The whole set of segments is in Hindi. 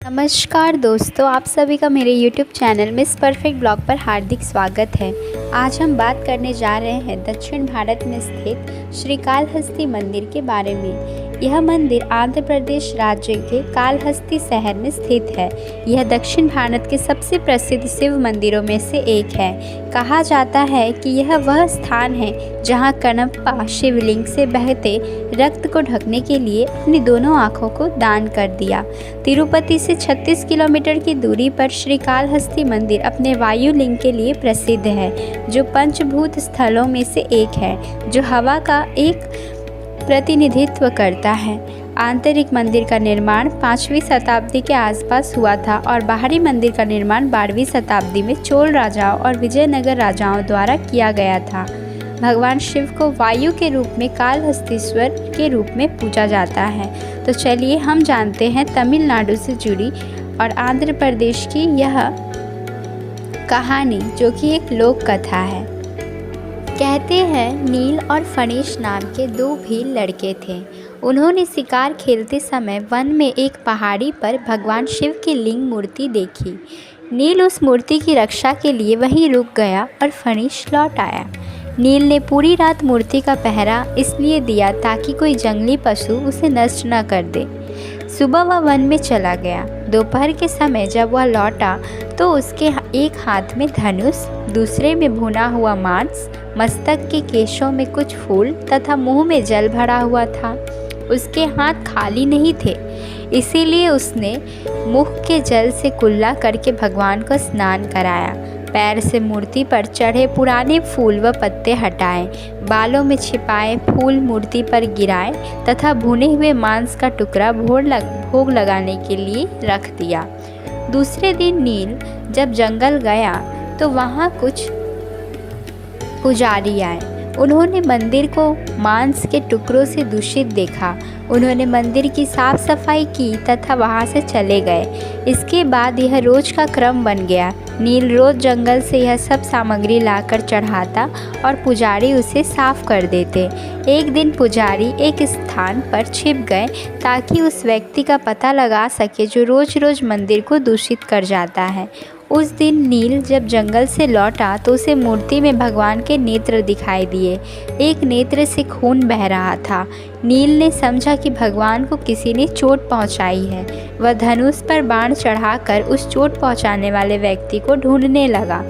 नमस्कार दोस्तों, आप सभी का मेरे YouTube channel miss perfect blog पर हार्दिक स्वागत है। आज हम बात करने जा रहे हैं दक्षिण भारत में स्थित श्रीकालहस्ती मंदिर के बारे में। यह मंदिर आंध्र प्रदेश राज्य के कालहस्ती शहर में स्थित है। यह दक्षिण भारत के सबसे प्रसिद्ध शिव मंदिरों में से एक है। कहा जाता है कि यह वह स्थान है जहां कणप्पा शिवलिंग से बहते रक्त को ढकने के लिए अपनी दोनों आँखों को दान कर दिया। तिरुपति से 36 किलोमीटर की दूरी पर श्रीकालहस्ती मंदिर अपने वायुलिंग के लिए प्रसिद्ध है, जो पंचभूत स्थलों में से एक है, जो हवा का एक प्रतिनिधित्व करता है। आंतरिक मंदिर का निर्माण 5वीं शताब्दी के आसपास हुआ था और बाहरी मंदिर का निर्माण 12वीं शताब्दी में चोल राजाओं और विजयनगर राजाओं द्वारा किया गया था। भगवान शिव को वायु के रूप में कालहस्तीश्वर के रूप में पूजा जाता है। तो चलिए हम जानते हैं तमिलनाडु से जुड़ी और आंध्र प्रदेश की यह कहानी, जो कि एक लोक कथा है। कहते हैं नील और फणीश नाम के दो भील लड़के थे। उन्होंने शिकार खेलते समय वन में एक पहाड़ी पर भगवान शिव की लिंग मूर्ति देखी। नील उस मूर्ति की रक्षा के लिए वहीं रुक गया और फणीश लौट आया। नील ने पूरी रात मूर्ति का पहरा इसलिए दिया ताकि कोई जंगली पशु उसे नष्ट न कर दे। सुबह वह वन में चला गया। दोपहर के समय जब वह लौटा तो उसके एक हाथ में धनुष, दूसरे में भुना हुआ मांस, मस्तक के केशों में कुछ फूल तथा मुंह में जल भरा हुआ था। उसके हाथ खाली नहीं थे, इसीलिए उसने मुख के जल से कुल्ला करके भगवान को स्नान कराया। पैर से मूर्ति पर चढ़े पुराने फूल व पत्ते हटाए, बालों में छिपाए फूल मूर्ति पर गिराए तथा भुने हुए मांस का टुकड़ा भोग लगाने के लिए रख दिया। दूसरे दिन नील जब जंगल गया तो वहाँ कुछ पुजारी आए। उन्होंने मंदिर को मांस के टुकड़ों से दूषित देखा। उन्होंने मंदिर की साफ सफाई की तथा वहां से चले गए। इसके बाद यह रोज का क्रम बन गया। नील रोज जंगल से यह सब सामग्री लाकर चढ़ाता और पुजारी उसे साफ कर देते। एक दिन पुजारी एक स्थान पर छिप गए ताकि उस व्यक्ति का पता लगा सके जो रोज रोज मंदिर को दूषित कर जाता है। उस दिन नील जब जंगल से लौटा तो उसे मूर्ति में भगवान के नेत्र दिखाई दिए। एक नेत्र से खून बह रहा था। नील ने समझा कि भगवान को किसी ने चोट पहुंचाई है। वह धनुष पर बाण चढ़ाकर उस चोट पहुंचाने वाले व्यक्ति को ढूंढने लगा।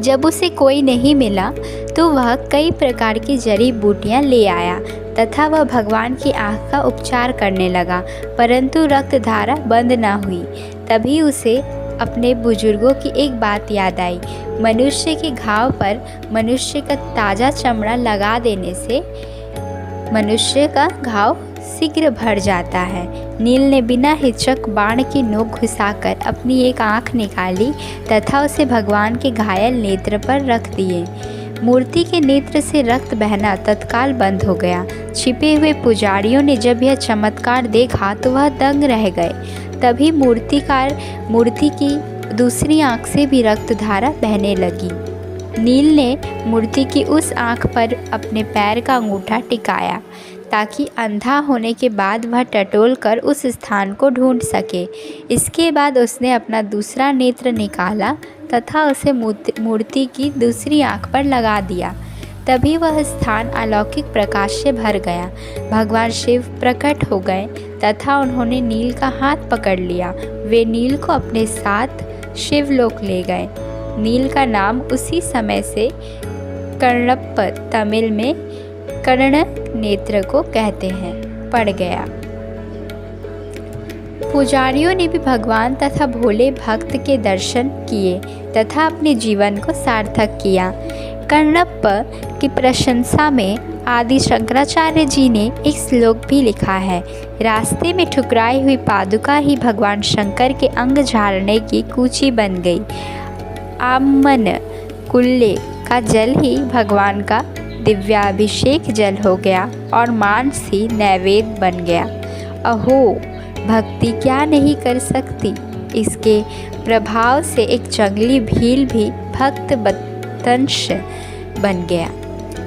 जब उसे कोई नहीं मिला तो वह कई प्रकार की जड़ी बूटियां ले आया तथा वह भगवान की आँख का उपचार करने लगा, परंतु रक्तधारा बंद न हुई। तभी उसे अपने बुजुर्गों की एक बात याद आई। मनुष्य के घाव पर मनुष्य का ताज़ा चमड़ा लगा देने से मनुष्य का घाव शीघ्र भर जाता है। नील ने बिना हिचक बाण की नोक घुसाकर अपनी एक आँख निकाली तथा उसे भगवान के घायल नेत्र पर रख दिए। मूर्ति के नेत्र से रक्त बहना तत्काल बंद हो गया। छिपे हुए पुजारियों ने जब यह चमत्कार देखा तो वह दंग रह गए। तभी मूर्ति की दूसरी आँख से भी रक्तधारा बहने लगी। नील ने मूर्ति की उस आँख पर अपने पैर का अंगूठा टिकाया ताकि अंधा होने के बाद वह टटोल कर उस स्थान को ढूंढ सके। इसके बाद उसने अपना दूसरा नेत्र निकाला तथा उसे मूर्ति की दूसरी आँख पर लगा दिया। तभी वह स्थान अलौकिक प्रकाश से भर गया। भगवान शिव प्रकट हो गए तथा उन्होंने नील का हाथ पकड़ लिया। वे नील को अपने साथ शिवलोक ले गए। नील का नाम उसी समय से कणप्पा, तमिल में कर्ण नेत्र को कहते हैं, पड़ गया। पुजारियों ने भी भगवान तथा भोले भक्त के दर्शन किए तथा अपने जीवन को सार्थक किया। कणप्पा की प्रशंसा में आदि शंकराचार्य जी ने एक श्लोक भी लिखा है। रास्ते में ठुकराई हुई पादुका ही भगवान शंकर के अंग झाड़ने की कूची बन गई। आमन कुल्ले का जल ही भगवान का दिव्याभिषेक जल हो गया और मांस ही नैवेद्य बन गया। अहो, भक्ति क्या नहीं कर सकती। इसके प्रभाव से एक जंगली भील भी भक्त बतंश बन गया।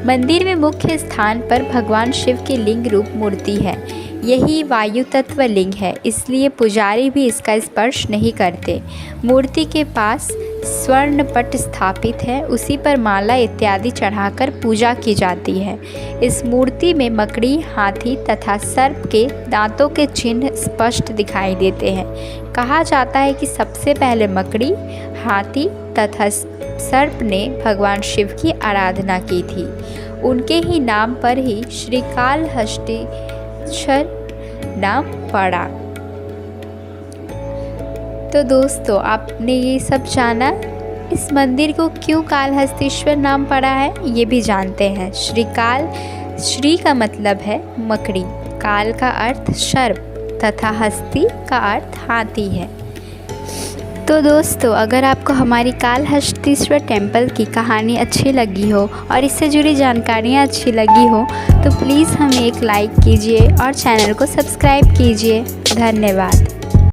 मंदिर में मुख्य स्थान पर भगवान शिव की लिंग रूप मूर्ति है। यही वायु तत्व लिंग है, इसलिए पुजारी भी इसका स्पर्श नहीं करते। मूर्ति के पास स्वर्ण पट स्थापित है, उसी पर माला इत्यादि चढ़ाकर पूजा की जाती है। इस मूर्ति में मकड़ी, हाथी तथा सर्प के दांतों के चिन्ह स्पष्ट दिखाई देते हैं। कहा जाता है कि सबसे पहले मकड़ी, हाथी तथा सर्प ने भगवान शिव की आराधना की थी। उनके ही नाम पर ही श्रीकालहस्तीश्वर नाम पड़ा। तो दोस्तों, आपने ये सब जाना, इस मंदिर को क्यों कालहस्तीश्वर नाम पड़ा है ये भी जानते हैं। श्री का मतलब है मकड़ी, काल का अर्थ सर्प तथा हस्ती का अर्थ हाथी है। तो दोस्तों, अगर आपको हमारी कालहस्तीश्वर टेम्पल की कहानी अच्छी लगी हो और इससे जुड़ी जानकारियाँ अच्छी लगी हो तो प्लीज़ हमें एक लाइक कीजिए और चैनल को सब्सक्राइब कीजिए। धन्यवाद।